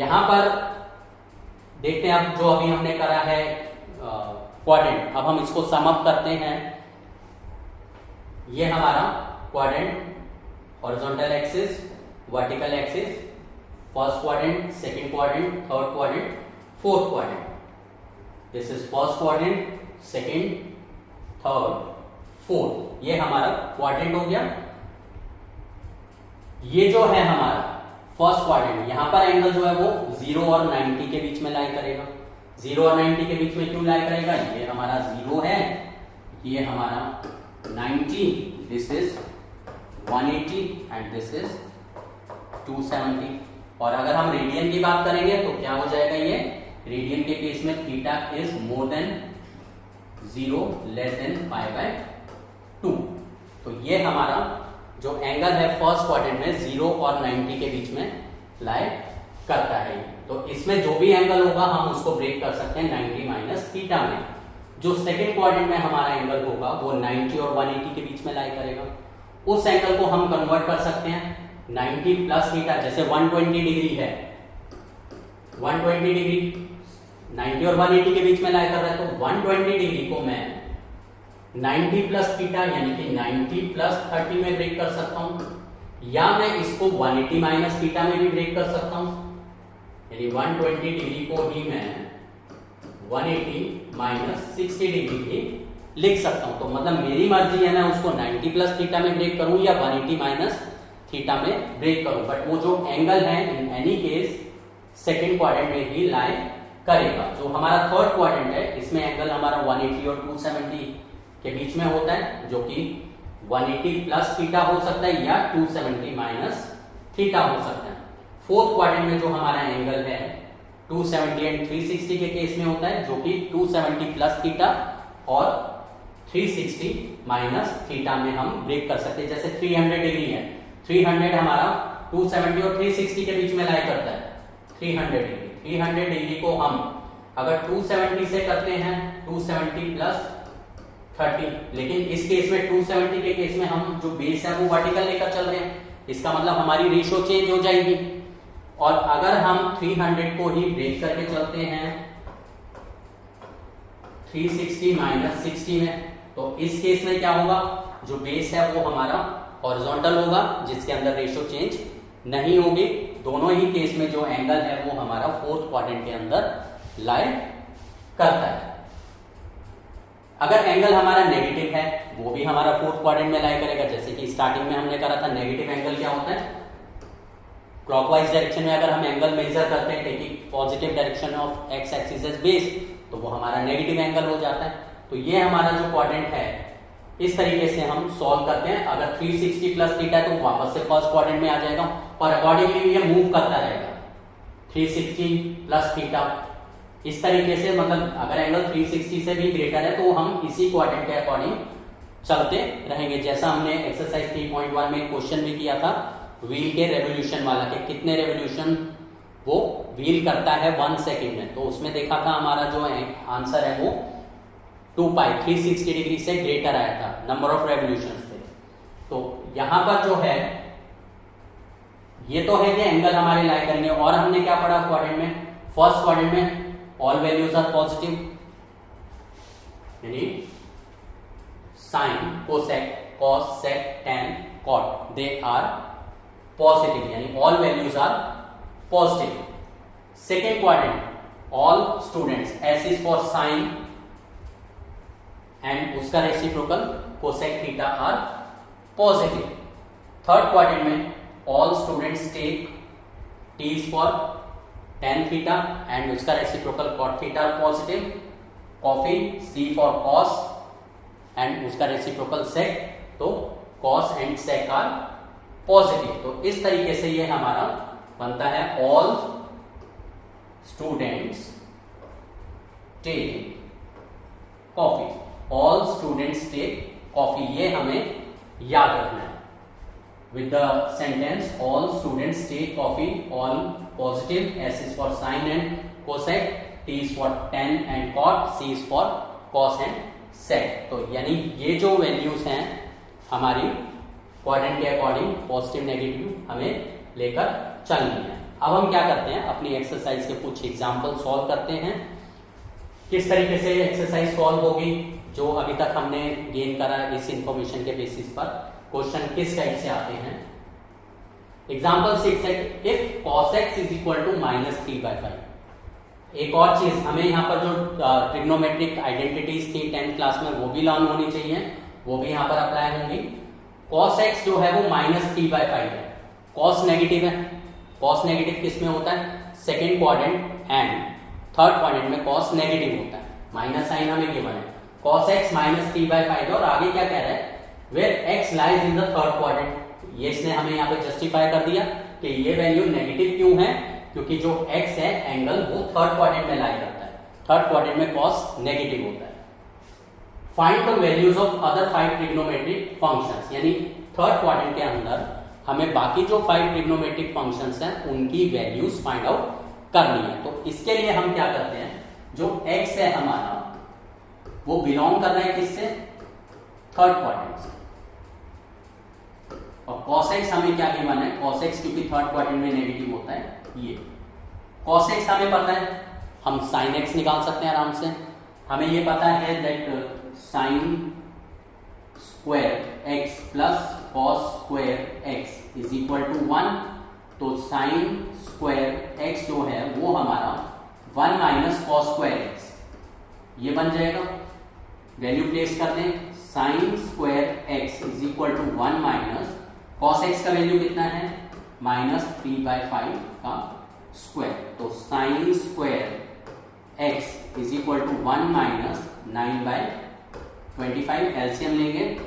यहां पर देखते हैं अब जो अभी हमने करा है क्वाड्रेंट, अब हम इसको सम अप करते हैं। ये हमारा quadrant, horizontal axis, vertical axis, first quadrant, second quadrant, third quadrant, fourth quadrant. This is first quadrant, second, third, fourth. ये हमारा क्वाड्रेंट हो गया। ये जो है हमारा फर्स्ट क्वाड्रेंट, यहां पर एंगल जो है वो 0 और 90 के बीच में लाई करेगा। 0 और 90 के बीच में क्यों लाई करेगा? ये हमारा 0 है, ये हमारा 90, this is 180 and this is 270। और अगर हम रेडियन की बात करेंगे तो क्या हो जाएगा? ये रेडियन के केस में theta is more than 0 less than π/2। तो ये हमारा जो एंगल है फर्स्ट क्वाड्रेंट में 0 और 90 के बीच में लाई करता है। तो इसमें जो भी एंगल होगा हम उसको ब्रेक कर सकते हैं 90 माइनस थीटा में। जो सेकंड क्वाड्रेंट में हमारा एंगल होगा वो 90 और 180 के बीच में लाई करेगा। उस एंगल को हम कन्वर्ट कर सकते हैं 90 प्लस थीटा, जैसे 120 डिग्री है, 120 डिग्री 90 और 180 के बीच में लाई कर रहा है, तो 120 डिग्री को मैं 90 प्लस थीटा यानी कि 90 प्लस 30 में ब्रेक कर सकता हूं, या मैं इसको 180 माइनस थीटा में भी ब्रेक कर सकता हूं। यानी 120 डिग्री को ही मैं 180 माइनस 60 डिग्री भी लिख सकता हूं। तो मतलब मेरी मर्जी है मैं उसको 90 प्लस थीटा में ब्रेक करूं या 180 माइनस थीटा में ब्रेक करूं, बट वो जो एंगल है in any case second quadrant में ही लाई करेगा। जो हमारा थर्ड क्वाड्रेंट है इसमें एंगल हमारा 180 और 270 के बीच में होता है, जो कि 180 प्लस थीटा हो सकता है या 270 माइनस थीटा हो सकता है। फोर्थ क्वाड्रेंट में जो हमारा एंगल है 270 एंड 360 के केस में होता है, जो कि 270 प्लस थीटा और 360 माइनस थीटा में हम ब्रेक कर सकते हैं। जैसे 300 डिग्री है, 300 हमारा 270 और 360 के बीच में लाई करता है 300 डिग्री को हम अगर 270 से करते हैं 270 प्लस 30, लेकिन इस केस में 270 के केस में हम जो बेस है वो वर्टिकल लेकर चल रहे हैं, इसका मतलब हमारी रेशियो चेंज हो जाएगी। और अगर हम 300 को ही ब्रेक करके चलते हैं 360 माइनस 60 में, तो इस केस में क्या होगा? जो बेस है वो हमारा हॉरिजॉन्टल होगा, जिसके अंदर रेशियो चेंज नहीं होगी। दोनों ही केस में जो एंगल है वो हमारा फोर्थ क्वाड्रेंट के अंदर लाई करता है। अगर एंगल हमारा नेगेटिव है वो भी हमारा फोर्थ क्वाड्रेंट में लाई करेगा। जैसे कि स्टार्टिंग में हमने करा था, नेगेटिव एंगल क्या होता है? क्लॉकवाइज डायरेक्शन में अगर हम एंगल मेजर करते हैं taking positive direction of x axis as base, तो वो हमारा नेगेटिव एंगल हो जाता है। तो ये हमारा जो क्वाड्रेंट है इस तरीके से हम सॉल्व करते हैं। अगर 360 प्लस थीटा है तो वापस से फर्स्ट क्वाड्रेंट में आ जाएगा और अकॉर्डिंगली ये मूव करता रहेगा 360 प्लस थीटा इस तरीके से। मतलब अगर एंगल 360 से भी ग्रेटर है तो हम इसी क्वाड्रेंट के अकॉर्डिंग चलते रहेंगे। जैसा हमने एक्सरसाइज 3.1 में क्वेश्चन भी किया था व्हील के रेवोल्यूशन वाला, के कितने रेवोल्यूशन वो व्हील करता है 1 सेकेंड में, तो उसमें देखा था हमारा जो आंसर है वो 2π 360 डिग्री से ग्रेटर आया था, नंबर ऑफ रेवोल्यूशन से। तो यहां पर जो है ये तो है कि एंगल हमारे लाई करेंगे। और हमने क्या पढ़ा क्वाड्रेंट में? फर्स्ट क्वाड्रेंट में ऑल वैल्यूज आर पॉजिटिव, यानी sine, cosec, cos, sec, tan, cot, they are positive, यानी all values are positive. Second quadrant all students, S is for sine and उसका reciprocal cosec theta are positive. Third quadrant में all students take, T is for tan theta and उसका reciprocal cot theta are positive. Coffee, C for cos and उसका reciprocal sec, तो cos and sec are positive. तो इस तरीके से ये हमारा बनता है all students take coffee, all students take coffee, ये हमें याद रखना है with the sentence all students take coffee, all positive, s is for sin and cosec, t is for tan and cot, c is for cos and sec। तो यानी ये जो values हैं हमारी क्वाड्रेंट के अकॉर्डिंग पॉजिटिव नेगेटिव हमें लेकर चलनी है। अब हम क्या करते हैं, अपनी एक्सरसाइज के कुछ एग्जाम्पल सॉल्व करते हैं। किस तरीके से एक्सरसाइज सॉल्व होगी, जो अभी तक हमने गेन करा इस इंफॉर्मेशन के बेसिस पर क्वेश्चन किस टाइप से आते हैं। एग्जाम्पल 6 है, if cos x is equal to -3/5। एक और चीज हमें यहाँ पर जो ट्रिग्नोमेट्रिक आइडेंटिटीज थी 10th क्लास में वो भी लर्न होनी चाहिए, वो भी यहाँ पर अप्लाई होंगी। cos x जो है वो -3/5 है, cos नेगेटिव है। cos नेगेटिव किस में होता है, second quadrant and third quadrant में cos नेगेटिव होता है। माइनस साइन हमें गिवन है, cos x -3/5 है। और आगे क्या कह रहा है, where x lies in the third quadrant. ये इसने हमें यहाँ पे जस्टिफाई कर दिया कि ये वैल्यू नेगेटिव क्यों है, क्योंकि जो x है एंगल वो थर्ड क्वाड्रेंट में लाई करता है, थर्ड क्वाड्रेंट में cos नेगेटिव होता है। Find the values of other 5 trigonometric functions, यानी थर्ड क्वाड्रेंट के अंदर हमें बाकी जो 5 ट्रिग्नोमेट्रिक फंक्शंस हैं उनकी वैल्यूज फाइंड आउट करनी है। तो इसके लिए हम क्या करते हैं, जो x है हमारा वो बिलोंग कर रहा है किससे, थर्ड क्वाड्रेंट से। और cos x हमें क्या गिवन है, cos x क्योंकि थर्ड क्वाड्रेंट में नेगेटिव होता है, ये cos x हमें पता है, हम sin x निकाल सकते हैं आराम से। हमें ये पता है that sin square x plus cos square x is equal to 1। तो sin स्क्वायर x जो है वो हमारा 1 माइनस cos स्क्वायर x, ये बन जाएगा। वैल्यू प्लेस कर दें, sin square x is equal to 1 minus cos x का वैल्यू कितना है, -3/5 का स्क्वायर। तो sin square x is equal to 1 minus 9/25। LCM लेंगे,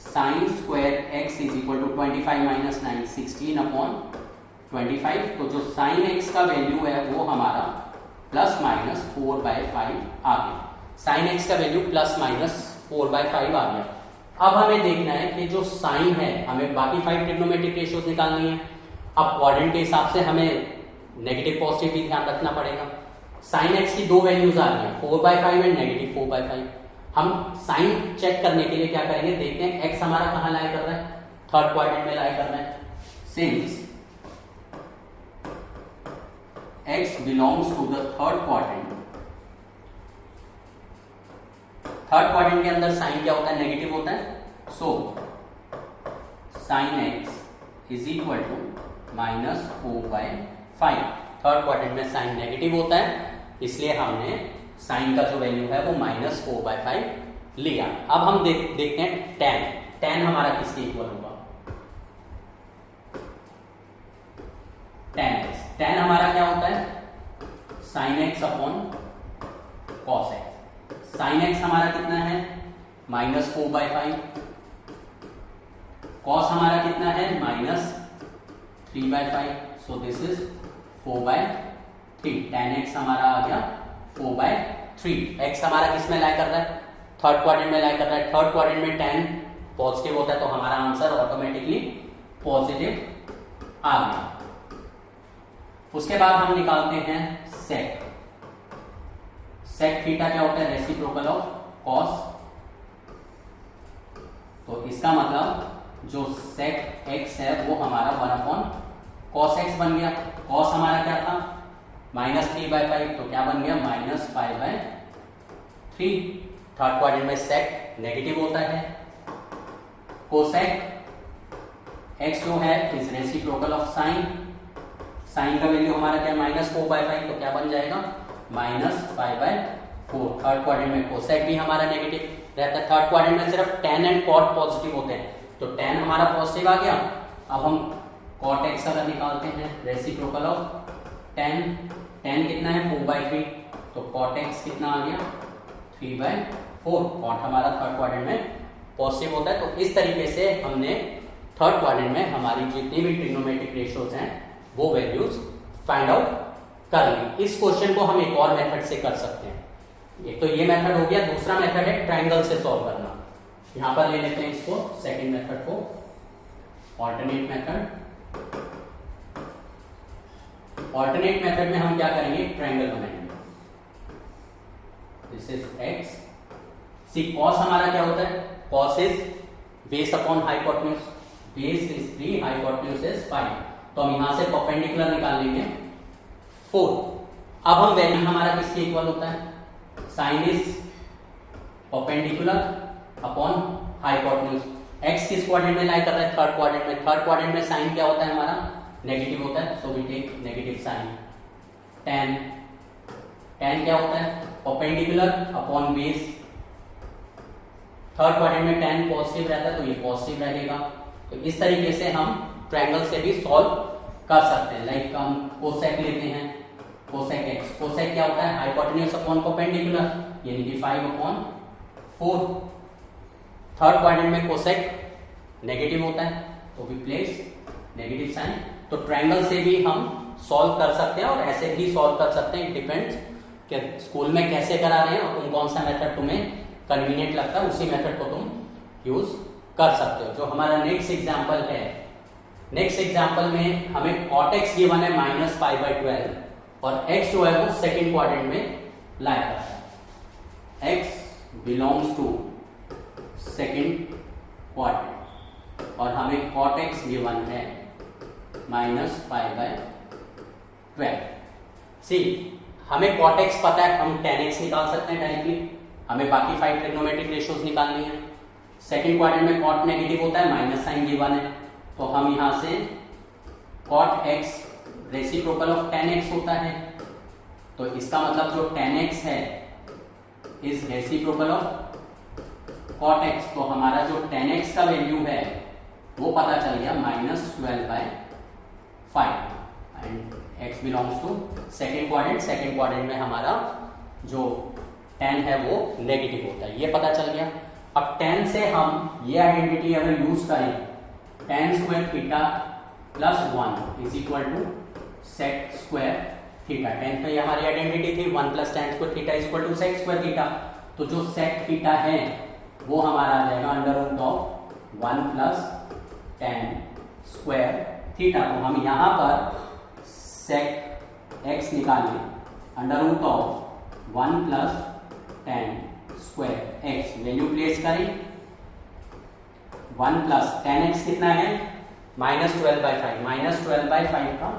sin square x is equal to 25 minus 9 16/25। तो जो sin x का वैल्यू है वो हमारा ±4/5 आ गया। sin x का वैल्यू ±4/5 आ गया। अब हमें देखना है कि जो साइन है, हमें बाकी 5 ट्रिग्नोमेट्रिक रेशियोज निकालनी है। अब क्वाड्रेंट के हिसाब से हमें नेगेटिव पॉजिटिव भी ध्यान रखना पड़ेगा। साइन एक्स की दो वैल्यूज आ रही है, 4/5 एंड नेगेटिव 4/5। हम साइन चेक करने के लिए क्या करेंगे, देखते हैं एक्स हमारा कहां लाई कर रहा है, थर्ड क्वाड्रेंट में लाई कर रहा है। Since x belongs to the third quadrant, third quadrant के अंदर साइन क्या होता है, नेगेटिव होता है। So sine x is equal to -4/5। Third quadrant में साइन नेगेटिव होता है, इसलिए हमने साइन का जो वैल्यू है वो -4/5 लिया। अब हम देखते हैं tan। tan हमारा किसके इक्वल होगा, tan x। tan हमारा क्या होता है, sin x upon cos x। sin x हमारा कितना है, -4/5। cos हमारा कितना है, -3/5। सो दिस इज 4/3। tan x हमारा आ गया 4/3। x हमारा किस में लाई कर रहा है, थर्ड क्वाड्रेंट में लाई कर रहा है। थर्ड क्वाड्रेंट में tan पॉजिटिव होता है, तो हमारा आंसर ऑटोमेटिकली पॉजिटिव आ गया। उसके बाद हम निकालते हैं sec। sec थीटा क्या होता है, रेसिप्रोकल ऑफ cos। तो इसका मतलब जो sec x है वो हमारा 1/cos x बन गया। cos हमारा क्या था, -3/5, तो क्या बन गया, -5/3। थर्ड क्वाड्रेंट में sec नेगेटिव होता है। cosec x जो है is reciprocal of sin। sin का वैल्यू हमारा क्या है, -4/5, तो क्या बन जाएगा, -5/4। थर्ड क्वाड्रेंट में cosec भी हमारा नेगेटिव रहता है। थर्ड क्वाड्रेंट में सिर्फ tan एंड cot पॉजिटिव होते हैं, तो tan हमारा पॉजिटिव आ गया। अब हम cot x अगर निकालते हैं, रेसिप्रोकल ऑफ tan। tan कितना है, 4/3, तो cot x कितना आ गया, 3/4। cot हमारा थर्ड क्वाड्रेंट में पॉजिटिव होता है। तो इस तरीके से हमने थर्ड क्वाड्रेंट में हमारी जितनी भी ट्रिग्नोमेट्रिक रेशियोज हैं वो वैल्यूज फाइंड आउट कर ली। इस क्वेश्चन को हम एक और मेथड से कर सकते हैं। एक तो ये मेथड हो गया, दूसरा मेथड है ट्रायंगल से सॉल्व करना। यहां पर ले लेते हैं इसको, सेकंड मेथड को, ऑल्टरनेट मेथड। ऑल्टरनेट मेथड में हम क्या करेंगे, ट्रायंगल बनाएंगे। This is x। See cos हमारा क्या होता है, cos is base upon hypotenuse, base is 3, hypotenuse is 5। तो हम यहां से परपेंडिकुलर निकाल लेंगे 4। अब हम वैल्यू हमारा किसके इक्वल होता है, sine is perpendicular upon hypotenuse. X किस क्वाड्रेंट में लाई कर रहा है, थर्ड क्वाड्रेंट में। थर्ड क्वाड्रेंट में साइन क्या होता है हमारा, नेगेटिव होता है, so we take negative sine. tan क्या होता है, perpendicular upon base. Third quadrant में tan पॉजिटिव रहता है तो ये पॉजिटिव रहेगा। तो इस तरीके से हम ट्रायंगल से भी सॉल्व कर सकते हैं। लाइक हम कोसेक लेते हैं, कोसेक एक्स। कोसेक क्या होता है, हाइपोटेन्यूज अपॉन परपेंडिकुलर, यानी कि 5/4। थर्ड क्वाड्रेंट में कोसेक नेगेटिव होता है तो वी प्लेस नेगेटिव साइन। तो ट्रायंगल से भी हम सॉल्व कर सकते हैं और ऐसे भी सॉल्व कर सकते हैं। इट डिपेंड्स कि स्कूल में कैसे करा रहे हैं और तुम कौन सा मेथड तुम्हें कन्वीनियंट लगता है, उसी मेथड को तुम यूज कर सकते हो। जो हमारा नेक्स्ट एग्जांपल है, नेक्स्ट एग्जांपल में हमें cot x गिवन है -5/12 और x जो है वो सेकंड क्वाड्रेंट में लाई करता है। x belongs to second quadrant और हमें cot x गिवन है -5/12। सी हमें cot x पता है, हम tan x निकाल सकते हैं डायरेक्टली। हमें बाकी 5 ट्रिग्नोमेट्रिक रेशियोज निकालनी है। सेकंड क्वाड्रेंट में cot नेगेटिव होता है, माइनस साइन गिवन है, तो हम यहां से cot x reciprocal of tan x होता है। तो इसका मतलब जो tan x है is reciprocal of cot x। तो हमारा जो tan x का वैल्यू है वो पता चल गया -12/5 and x belongs to second quadrant. Second quadrant में हमारा जो tan है वो नेगेटिव होता है, ये पता चल गया। अब tan से हम ये आइडेंटिटी अगर यूज करें, tan square theta plus 1 is equal to sec square theta. tan पे हमारी आइडेंटिटी थी 1 plus tan square theta is equal to sec square theta. तो जो सेक थीटा है वो हमारा आ जाएगा under root of 1 plus tan square theta. तो हम यहां पर सेक x निकालें under root of 1 plus tan square x, value place करें 1 प्लस tan x कितना है -12/5, -12/5 का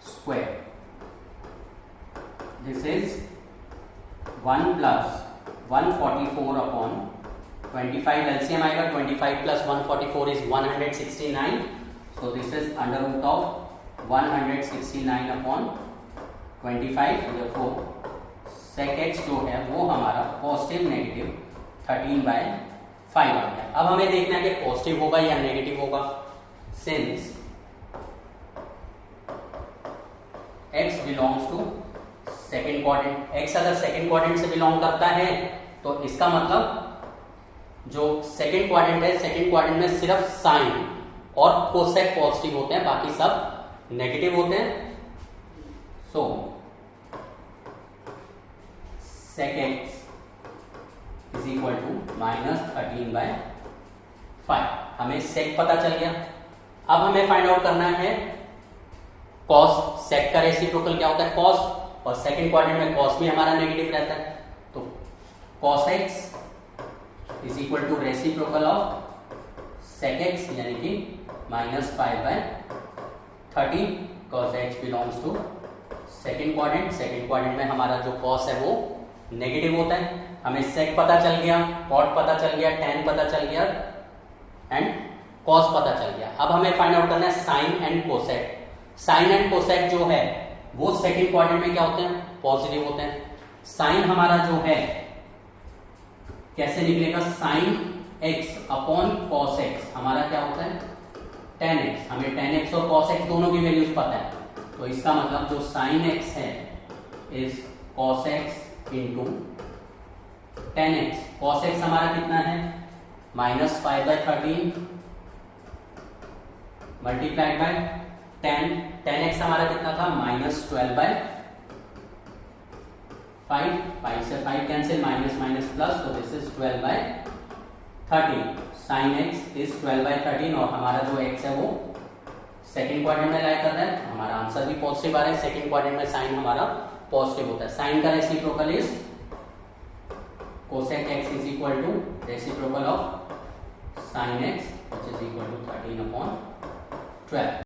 square. This is 1 plus 144 upon 25, LCM आएगा 25 plus 144 is 169। So this is under root of 169 upon 25। therefore sec x जो है वो हमारा पॉजिटिव नेगेटिव 13/5 आ गया। अब हमें देखना है कि पॉजिटिव होगा या नेगेटिव होगा। Since x belongs to second quadrant, x अगर सेकेंड क्वाड्रेंट से बिलोंग करता है तो इसका मतलब जो सेकेंड क्वाड्रेंट है, सेकेंड क्वाड्रेंट में सिर्फ साइन और कोसेक पॉजिटिव होते हैं, बाकी सब नेगेटिव होते हैं। So sec x is equal to -13/5। हमें sec पता चल गया। अब हमें फाइंड आउट करना है cos। sec का रेसिप्रोकल क्या होता है, cos, और सेकंड क्वाड्रेंट में cos भी हमारा नेगेटिव रहता है। तो cos x is equal to reciprocal of sec x यानी कि -5/13। cos h belongs to second quadrant. Second quadrant में हमारा जो cos है वो नेगेटिव होता है। हमें sec पता चल गया, cot पता चल गया, tan पता चल गया एंड cos पता चल गया। अब हमें फाइंड आउट करना है sin and cosec। sin and cosec जो है वो सेकंड क्वाड्रेंट में क्या होते हैं, पॉजिटिव होते हैं। sin हमारा जो है कैसे निकलेगा, sin x upon cos x हमारा क्या होता है tan x। हमें tan x और cos x दोनों की वैल्यूज पता है, तो इसका मतलब जो sin x है is cos x into tan x। cos x हमारा कितना है -5/13 मल्टीप्लाइड बाय tan x हमारा कितना था -12/5। 5 से 5 कैंसिल, माइनस माइनस प्लस, तो this is 12/13। sin x is 12/13 और हमारा जो x है वो सेकंड क्वाड्रेंट में लाई कर रहा है। हमारा आंसर भी पॉजिटिव आ रहा है। सेकंड क्वाड्रेंट में sin हमारा पॉजिटिव होता है। sin का reciprocal is cosec x is equal to reciprocal of sin x which is equal to 13/12।